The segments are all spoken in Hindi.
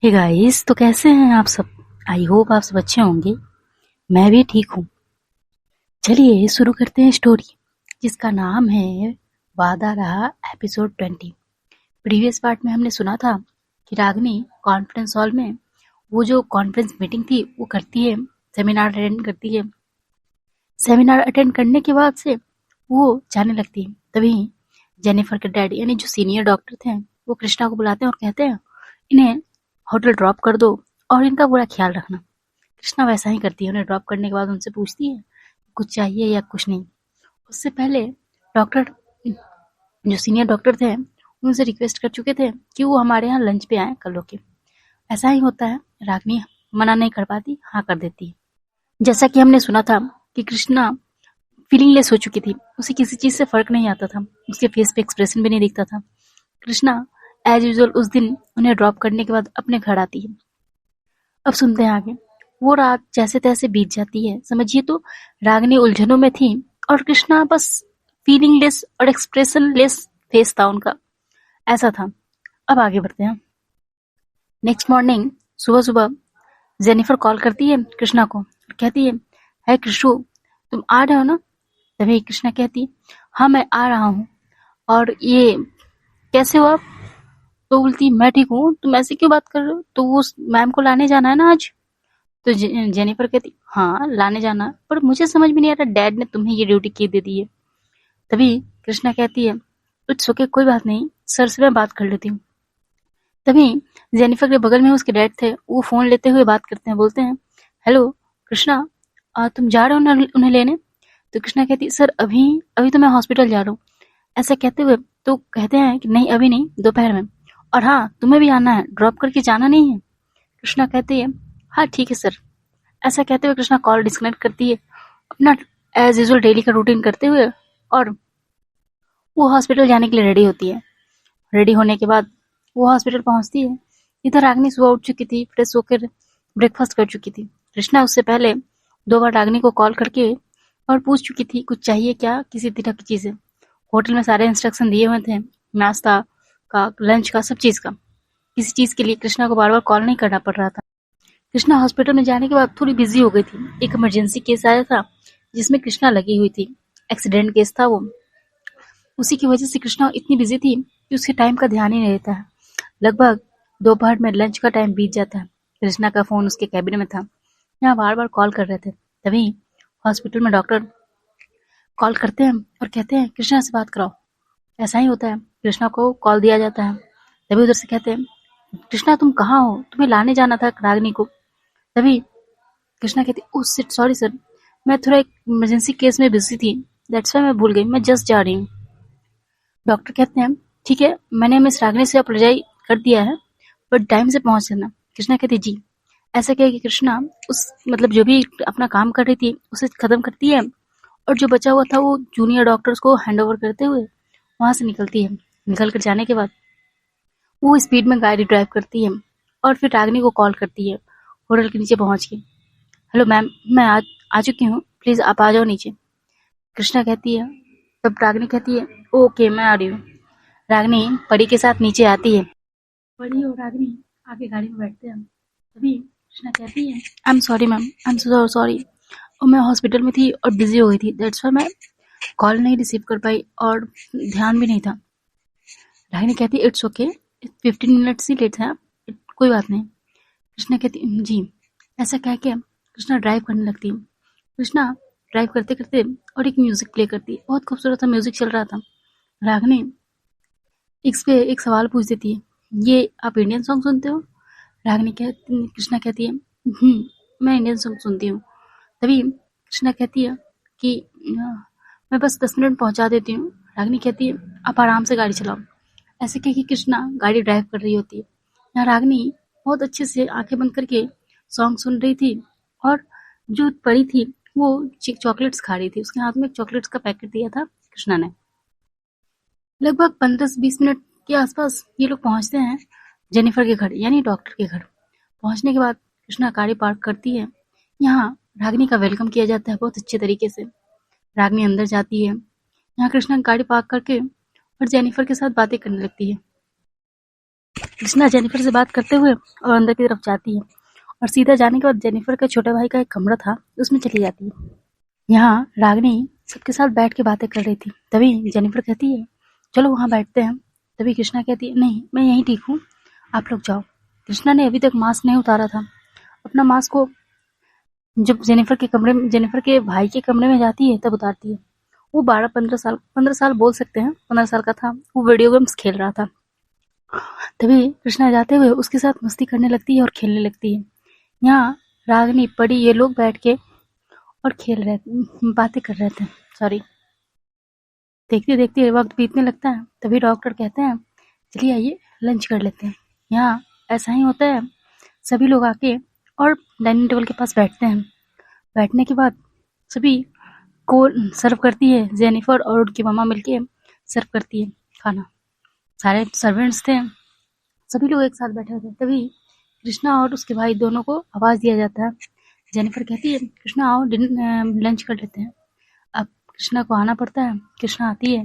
हे गाइस, तो कैसे हैं आप सब। आई होप आप सब अच्छे होंगे। मैं भी ठीक हूँ। चलिए शुरू करते हैं स्टोरी, जिसका नाम है वादा रहा एपिसोड 20। प्रीवियस पार्ट में हमने सुना था कि रागिनी कॉन्फ्रेंस हॉल में वो जो कॉन्फ्रेंस मीटिंग थी वो करती है, सेमिनार अटेंड करती है। सेमिनार अटेंड करने के बाद से वो जाने लगती है। तभी जेनिफर के डैडी यानी जो सीनियर डॉक्टर थे वो कृष्णा को बुलाते हैं और कहते हैं इन्हें होटल ड्रॉप कर दो और इनका पूरा ख्याल रखना। कृष्णा वैसा ही करती है, उन्हें ड्रॉप करने के बाद उनसे पूछती है कुछ चाहिए या कुछ नहीं। उससे पहले डॉक्टर, जो सीनियर डॉक्टर थे, उनसे रिक्वेस्ट कर चुके थे कि वो हमारे यहाँ लंच पे आए कल होके। ऐसा ही होता है, रागिनी मना नहीं कर पाती, हाँ कर देती है। जैसा कि हमने सुना था कि कृष्णा फीलिंगलेस हो चुकी थी, उसे किसी चीज से फर्क नहीं आता था, उसके फेस पे एक्सप्रेशन भी नहीं दिखता था। कृष्णा एज यूजुअल उस दिन उन्हें ड्रॉप करने के बाद अपने घर आती है। अब सुनते हैं आगे। वो रात जैसे तैसे बीत जाती है। समझिए तो रागिनी उलझनों में थी और कृष्णा बस फीलिंगलेस और एक्सप्रेशनलेस फेस था उनका, ऐसा था। अब आगे बढ़ते हैं। नेक्स्ट मॉर्निंग सुबह सुबह जेनिफर कॉल करती है कृष्णा को और कहती है कृष्णु, तुम आ रहे हो ना। तभी कृष्णा कहती है हाँ मैं आ रहा हूँ। और ये कैसे हो आप। तो बोलती मैं ठीक हूँ, तुम ऐसे क्यों बात कर रहे हो। तो वो मैम को लाने जाना है ना आज। तो जेनिफर कहती हाँ लाने जाना, पर मुझे समझ में नहीं आ रहा डैड ने तुम्हें ये ड्यूटी क्यों दे दी है। तभी कृष्णा कहती है इट्स ओके, कोई बात नहीं, सर से मैं बात कर लेती हूँ। तभी जेनिफर के बगल में उसके डैड थे, वो फोन लेते हुए बात करते हैं, बोलते हैं हेलो कृष्णा, तुम जा रहे हो ना उन्हें लेने। तो कृष्णा कहती सर अभी अभी तो मैं हॉस्पिटल जा रहा हूँ। ऐसा कहते हुए तो कहते हैं कि नहीं अभी नहीं, दोपहर में। और हाँ तुम्हें भी आना है, ड्रॉप करके जाना नहीं है। कृष्णा कहती है हाँ ठीक है सर। ऐसा कहते हुए कृष्णा कॉल डिस्कनेक्ट करती है, अपना एज यूजुअल डेली का रूटीन करते हुए, और वो हॉस्पिटल जाने के लिए रेडी होती है। रेडी होने के बाद वो हॉस्पिटल पहुंचती है। इधर रागिनी सुबह उठ चुकी थी, फ्रेश होकर ब्रेकफास्ट कर चुकी थी। कृष्णा उससे पहले 2 बार रागिनी को कॉल करके और पूछ चुकी थी कुछ चाहिए क्या, किसी तरह की चीजें। होटल में सारे इंस्ट्रक्शन दिए हुए थे, नाश्ता का, लंच का, सब चीज का। किसी चीज के लिए कृष्णा को बार बार कॉल नहीं करना पड़ रहा था। कृष्णा हॉस्पिटल में जाने के बाद थोड़ी बिजी हो गई थी। एक इमरजेंसी केस आया था जिसमें कृष्णा लगी हुई थी। एक्सीडेंट केस था वो। उसी की वजह से कृष्णा इतनी बिजी थी कि उसके टाइम का ध्यान ही नहीं रहता है। लगभग दोपहर में लंच का टाइम बीत जाता है। कृष्णा का फोन उसके कैबिन में था, यहाँ बार बार कॉल कर रहे थे। तभी हॉस्पिटल में डॉक्टर कॉल करते हैं और कहते हैं कृष्णा से बात कराओ। ऐसा ही होता है, कृष्णा को कॉल दिया जाता है। तभी उधर से कहते हैं कृष्णा तुम कहाँ हो, तुम्हें लाने जाना था रागिनी को। तभी कृष्णा कहती ओह शिट सॉरी सर, मैं थोड़ा एक इमरजेंसी केस में बिजी थी, दैट्स व्हाई मैं भूल गई, मैं जस्ट जा रही हूँ। डॉक्टर कहते हैं ठीक है, मैंने मिस रागिनी से अप्रोजाइज कर दिया है, बट टाइम से पहुंच जाना। कृष्णा कहती जी। ऐसा कह के कृष्णा उस मतलब जो भी अपना काम कर रही थी उसे खत्म करती है, और जो बचा हुआ था वो जूनियर डॉक्टर्स को हैंड ओवर करते हुए वहां से निकलती है। निकल कर जाने के बाद वो स्पीड में गाड़ी ड्राइव करती है और फिर रागिनी को कॉल करती है होटल के नीचे पहुंच के। हेलो मैम, मैं आ चुकी हूँ, प्लीज आप आ जाओ नीचे। कृष्णा कहती है, तब रागिनी कहती है ओके मैं आ रही हूँ। रागिनी परी के साथ नीचे आती है। परी और रागिनी आगे गाड़ी में बैठते हैं। तभी कृष्णा कहती है I am sorry ma'am, I am so sorry, और मैं हॉस्पिटल में थी और बिजी हो गई थी, दैट्स व्हाई मैं कॉल नहीं रिसीव कर पाई और ध्यान भी नहीं था। रागिनी कहती इट्स ओके, 15 मिनट्स ही लेट है, कोई बात नहीं। कृष्णा कहती जी। ऐसा कह के कृष्णा ड्राइव करने लगती है। कृष्णा ड्राइव करते करते और एक म्यूजिक प्ले करती है, बहुत खूबसूरत सा म्यूजिक चल रहा था। रागिनी इस पे एक सवाल पूछ देती है, ये आप इंडियन सॉन्ग सुनते हो। कृष्णा कहती है मैं इंडियन सॉन्ग सुनती हूँ। तभी कृष्णा कहती है कि मैं बस 10 मिनट पहुंचा देती हूँ। रागिनी कहती है आप आराम से गाड़ी चलाओ। ऐसे कह के कृष्णा गाड़ी ड्राइव कर रही होती है। यहाँ रागिनी बहुत अच्छे से आंखें बंद करके सॉन्ग सुन रही थी, और जो परी थी वो चॉकलेट्स खा रही थी। उसके हाथ में एक चॉकलेट्स का पैकेट दिया था कृष्णा ने। लगभग 15 से 20 मिनट के आसपास ये लोग पहुंचते हैं जेनिफर के घर यानी डॉक्टर के घर। पहुंचने के बाद कृष्णा गाड़ी पार्क करती है। यहाँ रागिनी का वेलकम किया जाता है बहुत अच्छे तरीके से। रागिनी अंदर जाती है। यहाँ कृष्णा गाड़ी पार्क करके और जेनिफर के साथ बातें करने लगती है। कृष्णा जेनिफर से बात करते हुए और अंदर की तरफ जाती है और सीधा जाने के बाद जेनिफर के छोटे भाई का एक कमरा था उसमें चली जाती है। यहाँ रागिनी सबके साथ बैठ के बातें कर रही थी। तभी जेनिफर कहती है चलो वहाँ बैठते हैं। तभी कृष्णा कहती है नहीं, मैं यहीं ठीक हूँ, आप लोग जाओ। कृष्णा ने अभी तक मास्क नहीं उतारा था। अपना मास्क को जब जेनिफर के भाई के कमरे में जाती है तब उतारती है। वो 15 साल बोल सकते हैं, 15 साल का था। वो वीडियो गेम्स खेल रहा था। तभी कृष्णा जाते हुए उसके साथ मस्ती करने लगती है और खेलने लगती है। यहाँ रागिनी परी ये लोग बैठ के और बातें कर रहे थे। सॉरी, देखते देखते वक्त बीतने लगता है। तभी डॉक्टर कहते हैं चलिए आइए लंच कर लेते हैं। यहाँ ऐसा ही होता है, सभी लोग आके और डाइनिंग टेबल के पास बैठते हैं। बैठने के बाद सभी को सर्व करती है जेनिफर और उनकी मामा मिलके सर्व करती है खाना। सारे सर्वेंट्स थे, सभी लोग एक साथ बैठे होते हैं। तभी कृष्णा और उसके भाई दोनों को आवाज दिया जाता है। जेनिफर कहती है कृष्णा आओ लंच कर लेते हैं। अब कृष्णा को आना पड़ता है। कृष्णा आती है,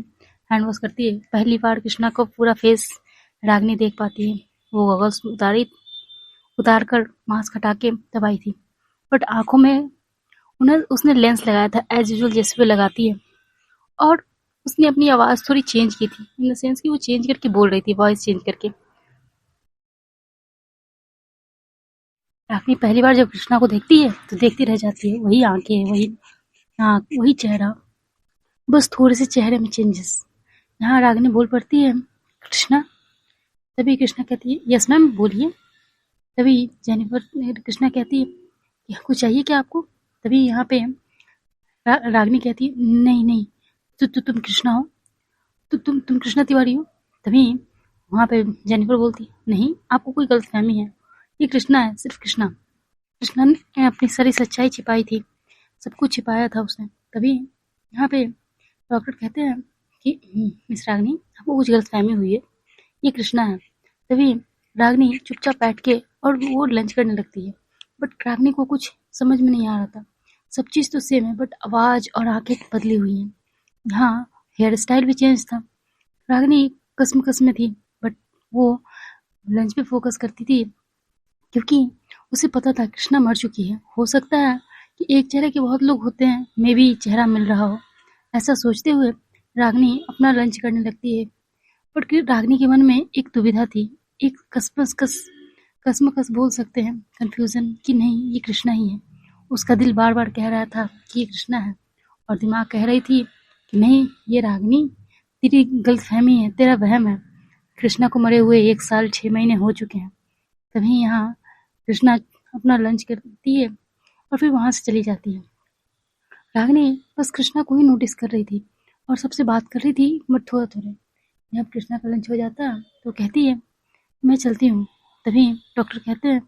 हैंड वॉश करती है। पहली बार कृष्णा को पूरा फेस रागिनी देख पाती है। वो गॉगल्स उतार कर मास्क हटा के तब आई थी, बट आंखों में उसने लेंस लगाया था एज यूजुअल जैसे वो लगाती है। और उसने अपनी आवाज थोड़ी चेंज की थी, इन द सेंस कि वो चेंज करके बोल रही थी, वॉइस चेंज करके। रागिनी पहली बार जब कृष्णा को देखती है तो देखती रह जाती है। वही आंखें, वही नाक, वही चेहरा, बस थोड़े से चेहरे में चेंजेस। यहाँ रागिनी बोल पड़ती है कृष्णा। तभी कृष्णा कहती है यस मैम बोलिए। तभी जेनिफर कृष्णा कहती है कि कुछ चाहिए क्या आपको। तभी यहाँ पे रागिनी कहती है नहीं नहीं, तुम कृष्णा हो, तुम कृष्णा तिवारी हो। तभी वहाँ पे जेनिफर बोलती नहीं, आपको कोई गलतफहमी है, ये कृष्णा है, सिर्फ कृष्णा। कृष्णा ने अपनी सारी सच्चाई छिपाई थी, सब कुछ छिपाया था उसने। तभी यहाँ पे डॉक्टर कहते हैं कि मिस रागिनी आपको कुछ गलतफहमी हुई है, ये कृष्णा है। तभी रागिनी चुपचाप बैठ के और वो लंच करने लगती है। बट रागिनी को कुछ समझ में नहीं आ रहा था। सब चीज़ तो सेम है बट आवाज़ और आंखें बदली हुई हैं। यहाँ हेयर स्टाइल भी चेंज था। रागिनी कसम कसम में थी, बट वो लंच पे फोकस करती थी क्योंकि उसे पता था कृष्णा मर चुकी है। हो सकता है कि एक चेहरे के बहुत लोग होते हैं, मे बी चेहरा मिल रहा हो। ऐसा सोचते हुए रागिनी अपना लंच करने लगती है। बट रागिनी के मन में एक दुविधा थी, एक कसमकस बोल सकते हैं, कंफ्यूजन कि नहीं ये कृष्णा ही है। उसका दिल बार बार कह रहा था कि ये कृष्णा है और दिमाग कह रही थी कि नहीं ये रागिनी, तेरी गलतफहमी है, तेरा वहम है। कृष्णा को मरे हुए 1 साल 6 महीने हो चुके हैं। तभी यहाँ कृष्णा अपना लंच करती है और फिर वहां से चली जाती है। रागिनी बस कृष्णा को ही नोटिस कर रही थी और सबसे बात कर रही थी, बट थोड़ा थोड़े। जब कृष्णा का लंच हो जाता तो कहती है मैं चलती हूँ। तभी डॉक्टर कहते हैं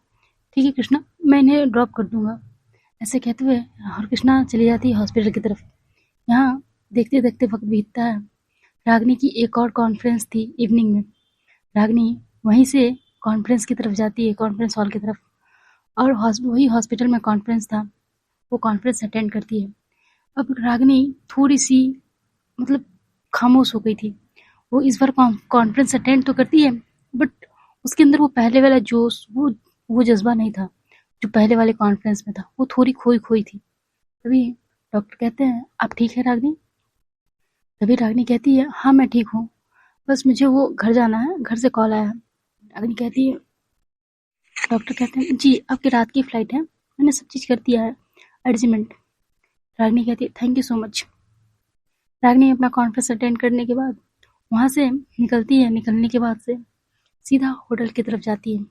ठीक है कृष्णा, मैं इन्हें ड्रॉप कर दूंगा। ऐसे कहते हुए और कृष्णा चली जाती है हॉस्पिटल की तरफ। यहाँ देखते देखते वक्त बीतता है। रागिनी की एक और कॉन्फ्रेंस थी इवनिंग में। रागिनी वहीं से कॉन्फ्रेंस की तरफ जाती है, कॉन्फ्रेंस हॉल की तरफ। और वही हॉस्पिटल में कॉन्फ्रेंस था, वो कॉन्फ्रेंस अटेंड करती है। अब रागिनी थोड़ी सी मतलब खामोश हो गई थी। वो इस बार कॉन्फ्रेंस अटेंड तो करती है, बट उसके अंदर वो पहले वाला जोश, वो जज्बा नहीं था जो पहले वाले कॉन्फ्रेंस में था। वो थोड़ी खोई खोई थी। तभी डॉक्टर कहते हैं आप ठीक है रागिनी। तभी रागिनी कहती है हाँ मैं ठीक हूँ, बस मुझे वो घर जाना है, घर से कॉल आया है। रागिनी कहती है, डॉक्टर कहते हैं जी आपकी रात की फ्लाइट है, मैंने सब चीज़ कर दिया है अरेंजमेंट। रागिनी कहती है thank you so much. Ragini अपना कॉन्फ्रेंस अटेंड करने के बाद वहाँ से निकलती है। निकलने के बाद से सीधा होटल की तरफ जाती है।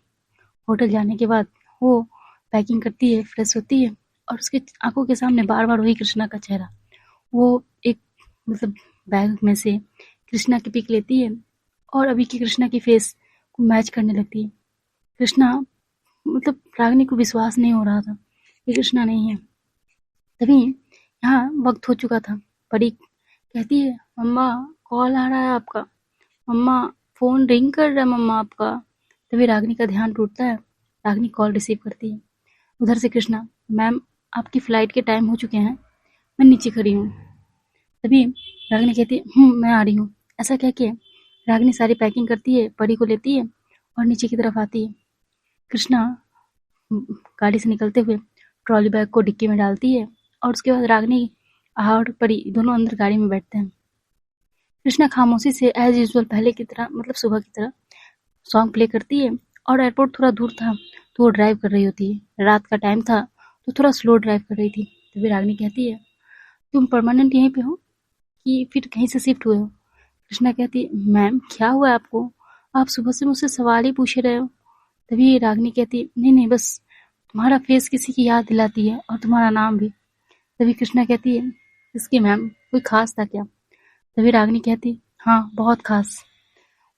होटल जाने के बाद वो पैकिंग करती है, फ्रेश होती है और उसके आंखों के सामने बार बार वही कृष्णा का चेहरा। वो एक मतलब बैग में से कृष्णा की पिक लेती है और अभी की कृष्णा की फेस को मैच करने लगती है। कृष्णा मतलब रागिनी को विश्वास नहीं हो रहा था ये कृष्णा नहीं है। तभी यहाँ वक्त हो चुका था। परी कहती है मम्मा कॉल आ रहा है आपका, मम्मा फोन रिंग कर रहा है मम्मा आपका। तभी रागिनी का ध्यान टूटता है। रागिनी कॉल रिसीव करती है। उधर से कृष्णा मैम आपकी फ्लाइट के टाइम हो चुके हैं, मैं नीचे खड़ी हूँ। तभी रागिनी कहती है मैं आ रही हूँ। ऐसा कह के रागिनी सारी पैकिंग करती है, परी को लेती है और नीचे की तरफ आती है। कृष्णा गाड़ी से निकलते हुए ट्रॉली बैग को डिक्की में डालती है और उसके बाद रागिनी और परी दोनों अंदर गाड़ी में बैठते हैं। कृष्णा खामोशी से एज यूजुअल पहले की तरह मतलब सुबह की तरह सॉन्ग प्ले करती है और एयरपोर्ट थोड़ा दूर था तो वो ड्राइव कर रही होती है। रात का टाइम था तो थोड़ा स्लो ड्राइव कर रही थी। तभी रागिनी कहती है, तुम परमानेंट यहीं पे हो कि फिर कहीं से शिफ्ट हुए हो? कृष्णा कहती है, मैम क्या हुआ है आपको? आप सुबह से मुझसे सवाल ही पूछे रहे हो। तभी रागिनी कहती है, नहीं नहीं, बस तुम्हारा फेस किसी की याद दिलाती है और तुम्हारा नाम भी। तभी कृष्णा कहती है, इसकी मैम कोई खास था क्या? तभी रागिनी कहती, हाँ बहुत खास।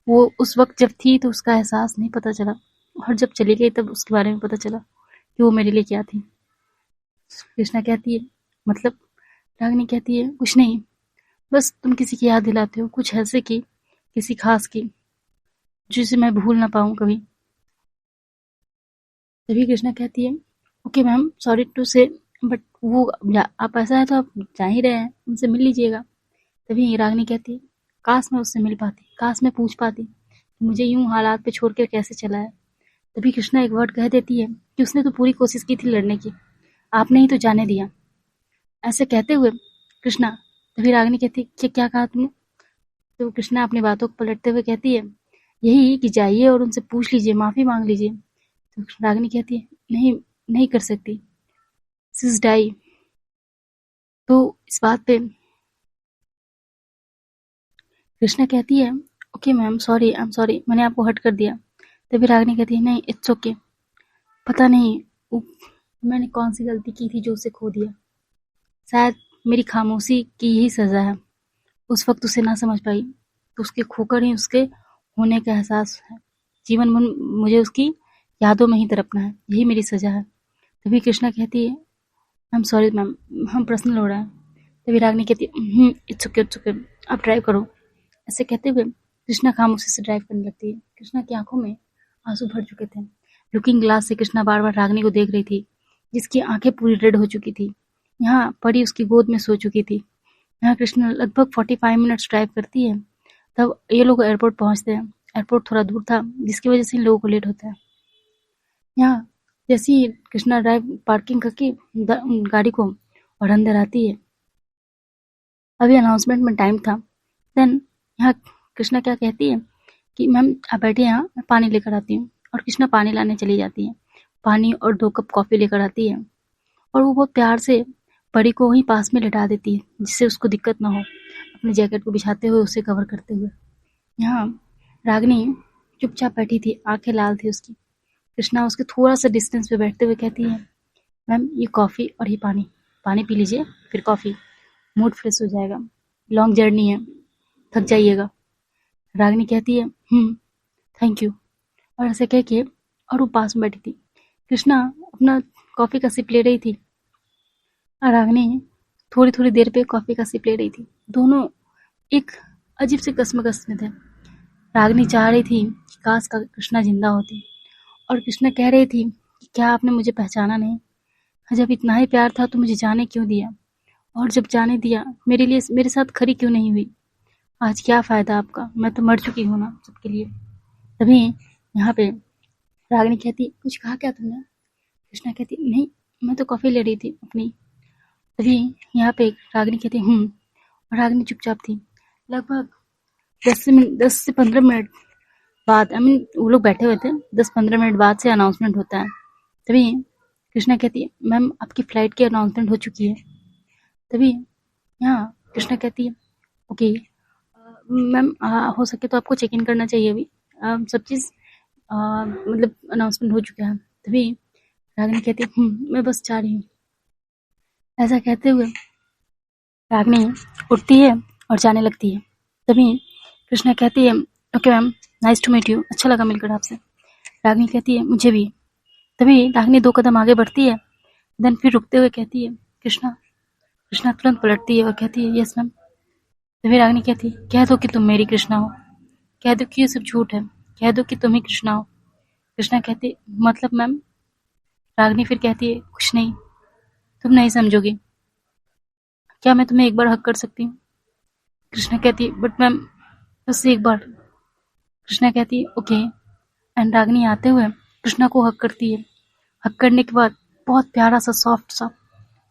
वो उस वक्त जब थी तो उसका एहसास नहीं पता चला और जब चली गई तब उसके बारे में पता चला कि वो मेरे लिए क्या थी। कृष्णा कहती है, मतलब? रागिनी कहती है, कुछ नहीं, बस तुम किसी की याद दिलाते हो, कुछ ऐसे की, किसी खास की, जिसे मैं भूल ना पाऊँ कभी। तभी कृष्णा कहती है, ओके मैम, सॉरी टू से, बट वो आप ऐसा है तो आप जा ही रहे हैं, उनसे मिल लीजिएगा। तभी रागिनी कहती है, काश मैं उससे मिल पाती, काश मैं पूछ पाती कि मुझे यूं हालात पे छोड़ कर कैसे चला है। तभी कृष्णा एक वर्ड कह देती है कि उसने तो पूरी कोशिश की थी लड़ने की, आपने ही तो जाने दिया। ऐसे कहते हुए कृष्णा तभी रागिनी कहती है, क्या कहा तुमने? तो कृष्णा अपनी बातों को पलटते हुए कहती है, यही कि जाइए और उनसे पूछ लीजिए, माफी मांग लीजिए। तो रागिनी कहती है, नहीं, नहीं कर सकती, सिस डाई। तो इस बात पे कृष्णा कहती है, okay ma'am, sorry, I am sorry, मैंने आपको हर्ट कर दिया। तभी रागिनी कहती है, नहीं, इट्स ओके। पता नहीं मैंने कौन सी गलती की थी जो उसे खो दिया। शायद मेरी खामोशी की यही सजा है। उस वक्त उसे ना समझ पाई तो उसके खोकर ही उसके होने का एहसास है। जीवन भर मुझे उसकी यादों में ही तड़पना है, यही मेरी सजा है। तभी कृष्णा कहती है, आई एम सॉरी मैम, हम पर्सनल हो रहा है। तभी रागिनी कहती है, इट्स ओके, इट्स ओके, आप ड्राइव करो। ऐसे कहते हुए कृष्णा खामोशी से ड्राइव करने लगती है। कृष्णा की आंखों में आंसू भर चुके थे। लुकिंग ग्लास से कृष्णा बार बार रागिनी को देख रही थी, जिसकी आंखें पूरी रेड हो चुकी थी। यहाँ परी उसकी गोद में सो चुकी थी। यहाँ कृष्णा लगभग 45 मिनट्स ड्राइव करती है। तब ये लोग एयरपोर्ट पहुंचते हैं। एयरपोर्ट थोड़ा दूर था जिसकी वजह से इन लोगों को लेट होता है। यहाँ जैसे ही कृष्णा ड्राइव पार्किंग करके गाड़ी को और अंदर आती है, अभी अनाउंसमेंट में टाइम था। देन यहाँ कृष्णा क्या कहती है कि मैम आप बैठिए यहाँ, मैं पानी लेकर आती हूँ। और कृष्णा पानी लाने चली जाती है। पानी और 2 कप कॉफ़ी लेकर आती है और वो बहुत प्यार से परी को वहीं पास में लिटा देती है जिससे उसको दिक्कत ना हो, अपने जैकेट को बिछाते हुए उसे कवर करते हुए। यहाँ रागिनी चुपचाप बैठी थी, आंखें लाल थी उसकी। कृष्णा उसके थोड़ा सा डिस्टेंस पे बैठते हुए कहती है, मैम ये कॉफ़ी और ये पानी, पानी पी लीजिए फिर कॉफ़ी, मूड फ्रेश हो जाएगा, लॉन्ग जर्नी है, थक जाइएगा। रागिनी कहती है, थैंक यू। और ऐसे कह के और वो पास में बैठी थी। कृष्णा अपना कॉफ़ी का सिप ले रही थी और रागिनी थोड़ी थोड़ी देर पे कॉफ़ी का सिप ले रही थी। दोनों एक अजीब से कश्मकश में थे। रागिनी चाह रही थी कि काश का कृष्णा जिंदा होती और कृष्णा कह रही थी कि क्या आपने मुझे पहचाना नहीं? जब इतना ही प्यार था तो मुझे जाने क्यों दिया? और जब जाने दिया मेरे लिए मेरे साथ खरी क्यों नहीं हुई? आज क्या फ़ायदा आपका? मैं तो मर चुकी हूँ ना सबके लिए। तभी यहाँ पे रागिनी कहती, कुछ कहा क्या तुमने? कृष्णा कहती, नहीं, मैं तो कॉफ़ी ले रही थी अपनी। तभी यहाँ पे रागिनी कहती, और रागिनी चुपचाप थी। लगभग 10 से 15 मिनट बाद, आई मीन वो लोग बैठे हुए थे, 10-15 मिनट बाद से अनाउंसमेंट होता है। तभी कृष्णा कहती है, मैम आपकी फ़्लाइट की अनाउंसमेंट हो चुकी है। तभी यहाँ कृष्णा कहती है, ओके मैम, हो सके तो आपको चेक इन करना चाहिए अभी, सब चीज़ मतलब अनाउंसमेंट हो चुका है। तभी रागिनी कहती है, मैं बस जा रही हूँ। ऐसा कहते हुए रागिनी उठती है और जाने लगती है। तभी कृष्णा कहती है, okay ma'am, nice to meet you, अच्छा लगा मिलकर आपसे। रागिनी कहती है, मुझे भी। तभी रागिनी 2 कदम आगे बढ़ती है, देन फिर रुकते हुए कहती है, कृष्णा। कृष्णा तुरंत पलटती है और कहती है, यस मैम। तभी रागिनी कहती है, कह दो कि तुम मेरी कृष्णा हो, कह दो कि ये सब झूठ है, कह दो कि तुम ही कृष्णा हो। कृष्णा कहती है, मतलब मैम? रागिनी फिर कहती है, कुछ नहीं, तुम नहीं समझोगी, क्या मैं तुम्हें एक बार हक कर सकती हूँ? कृष्णा कहती है, बट मैम, बस एक बार। कृष्णा कहती है, ओके, एंड रागिनी आते हुए कृष्णा को हक करती है। हक करने के बाद बहुत प्यारा सा सॉफ्ट सा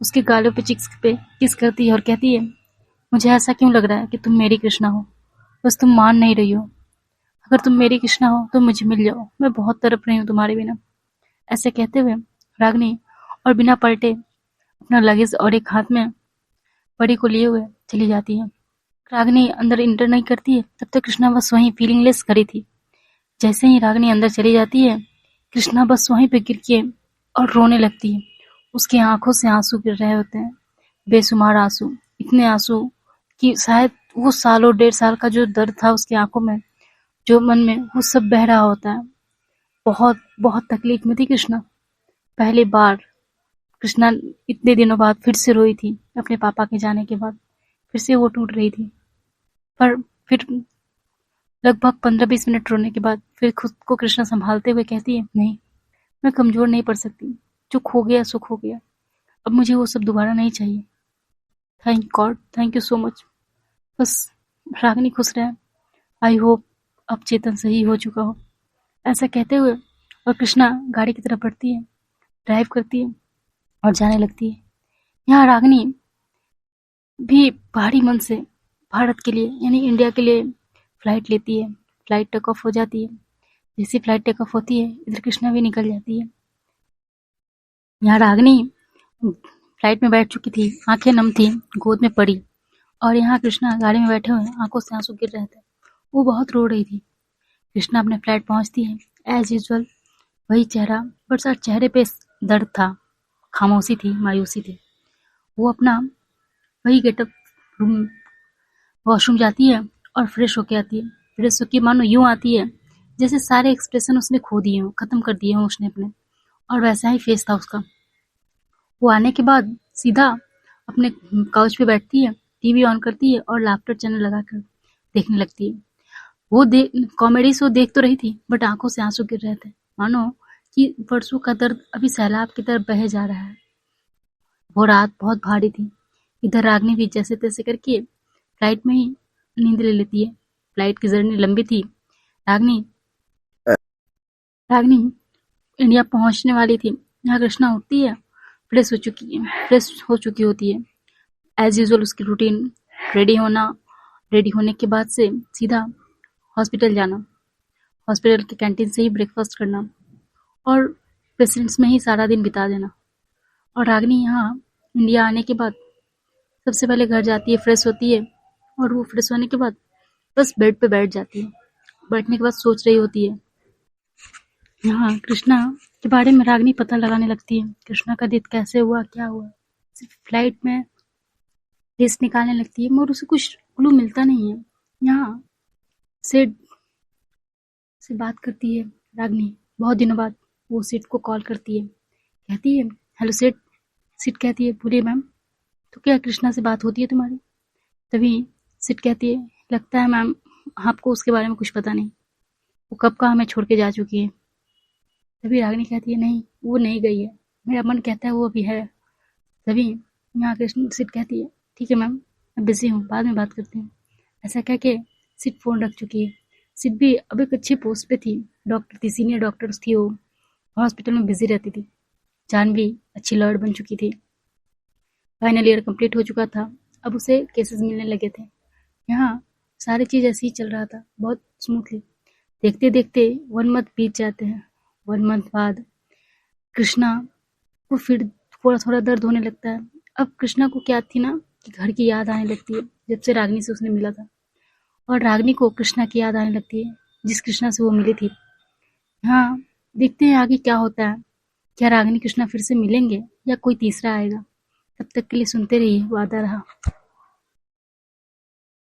उसके गालों पे चिक्स पे किस करती है और कहती है, मुझे ऐसा क्यों लग रहा है कि तुम मेरी कृष्णा हो, बस तुम मान नहीं रही हो। अगर तुम मेरी कृष्णा हो तो मुझे मिल जाओ, मैं बहुत तड़प रही हूँ तुम्हारे बिना। ऐसे कहते हुए रागिनी और बिना पलटे अपना लगेज और एक हाथ में बड़ी को लिए हुए चली जाती है। रागिनी अंदर इंटर नहीं करती है तब तक कृष्णा बस वहीं फीलिंगलेस खड़ी थी। जैसे ही रागिनी अंदर चली जाती है, कृष्णा बस वहीं पे गिर के और रोने लगती है। उसकी आंखों से आंसू गिर रहे होते हैं, बेशुमार आंसू, इतने आंसू कि शायद वो सालों 1.5 साल का जो दर्द था उसकी आंखों में, जो मन में, वो सब बह रहा होता है। बहुत बहुत तकलीफ में थी कृष्णा। पहली बार कृष्णा इतने दिनों बाद फिर से रोई थी अपने पापा के जाने के बाद। फिर से वो टूट रही थी, पर फिर लगभग 15-20 मिनट रोने के बाद फिर खुद को कृष्णा संभालते हुए कहती है, नहीं, मैं कमजोर नहीं पड़ सकती। जो खो गया सो खो गया, अब मुझे वो सब दोबारा नहीं चाहिए। Thank God, thank you so much. बस रागिनी खुश रहे। आई होप अब चेतन सही हो चुका हो। ऐसा कहते हुए और कृष्णा गाड़ी की तरफ बढ़ती है, ड्राइव करती है और जाने लगती है। यहाँ रागिनी भी भारी मन से भारत के लिए यानी इंडिया के लिए फ्लाइट लेती है। फ्लाइट टेक ऑफ हो जाती है। जैसी फ्लाइट टेक ऑफ होती है, इधर कृष्णा भी निकल जाती है। यहाँ रागिनी फ्लाइट में बैठ चुकी थी, आंखें नम थी, गोद में पड़ी, और यहाँ कृष्णा गाड़ी में बैठे हुए आंखों से आंसू गिर रहे थे। वो बहुत रो रही थी। कृष्णा अपने फ्लैट पहुंचती है। एज यूजुअल वही चेहरा, बट सर चेहरे पे दर्द था, खामोशी थी, मायूसी थी। वो अपना वही गेटअप, रूम, वॉशरूम जाती है और फ्रेश होके आती है। फ्रेश होके मानो यूं आती है जैसे सारे एक्सप्रेशन उसने खो दिए हों, खत्म कर दिए हों उसने अपने, और वैसा ही फेस था उसका। वो आने के बाद सीधा अपने काउच पे बैठती है, टीवी ऑन करती है और लाफ्टर चैनल लगाकर देखने लगती है। वो कॉमेडी शो देख तो रही थी, बट आंखों से आंसू गिर रहे थे, मानो कि वर्षों का दर्द अभी सैलाब की तरफ बहे जा रहा है। वो रात बहुत भारी थी। इधर रागिनी भी जैसे तैसे करके फ्लाइट में ही नींद ले लेती है। फ्लाइट की जर्नी लंबी थी। रागिनी रागिनी इंडिया पहुंचने वाली थी। यहाँ कृष्णा उठती है, फ्रेश हो चुकी होती है। एज यूजुअल उसकी रूटीन, रेडी होना, रेडी होने के बाद से सीधा हॉस्पिटल जाना, हॉस्पिटल के कैंटीन से ही ब्रेकफास्ट करना और पेशेंट्स में ही सारा दिन बिता देना। और रागिनी यहाँ इंडिया आने के बाद सबसे पहले घर जाती है, फ्रेश होती है, और वो फ्रेश होने के बाद बस बेड पे बैठ जाती है। बैठने के बाद सोच रही होती है। यहाँ कृष्णा के बारे में रागिनी पता लगाने लगती है। कृष्णा का डेथ कैसे हुआ, क्या हुआ, सिर्फ फ्लाइट में लिस्ट निकालने लगती है, मगर उसे कुछ क्लू मिलता नहीं है। यहाँ सेठ से बात करती है रागिनी, बहुत दिनों बाद वो सेठ को कॉल करती है, कहती है, हेलो सेठ। सेठ कहती है, बोलिए मैम। तो क्या कृष्णा से बात होती है तुम्हारी? तभी सेठ कहती है, लगता है मैम आपको उसके बारे में कुछ पता नहीं, वो कब का हमें छोड़ के जा चुकी है। तभी रागिनी कहती है, नहीं वो नहीं गई है, मेरा मन कहता है वो अभी है। तभी यहाँ कृष्ण सिट कहती है, ठीक है मैम, मैं बिजी हूँ, बाद में बात करती हूँ। ऐसा कह के सिट फोन रख चुकी है। सिट भी अब एक अच्छी पोस्ट पे थी, डॉक्टर थी, सीनियर डॉक्टर थी वो, हॉस्पिटल में बिजी रहती थी। जानवी अच्छी लॉयर बन चुकी थी, फाइनल ईयर कंप्लीट हो चुका था, अब उसे केसेस मिलने लगे थे। यहाँ सारी चीज ऐसे ही चल रहा था, बहुत स्मूथली। देखते देखते 1 मंथ बीत जाते हैं। 1 मंथ बाद कृष्णा को फिर थोड़ा थोड़ा दर्द होने लगता है। अब कृष्णा को क्या थी ना कि घर की याद आने लगती है, जब से रागिनी से उसने मिला था, और रागिनी को कृष्णा की याद आने लगती है, जिस कृष्णा से वो मिली थी। हाँ, देखते हैं आगे क्या होता है। क्या रागिनी कृष्णा फिर से मिलेंगे या कोई तीसरा आएगा? तब तक के लिए सुनते रहिए वादा रहा।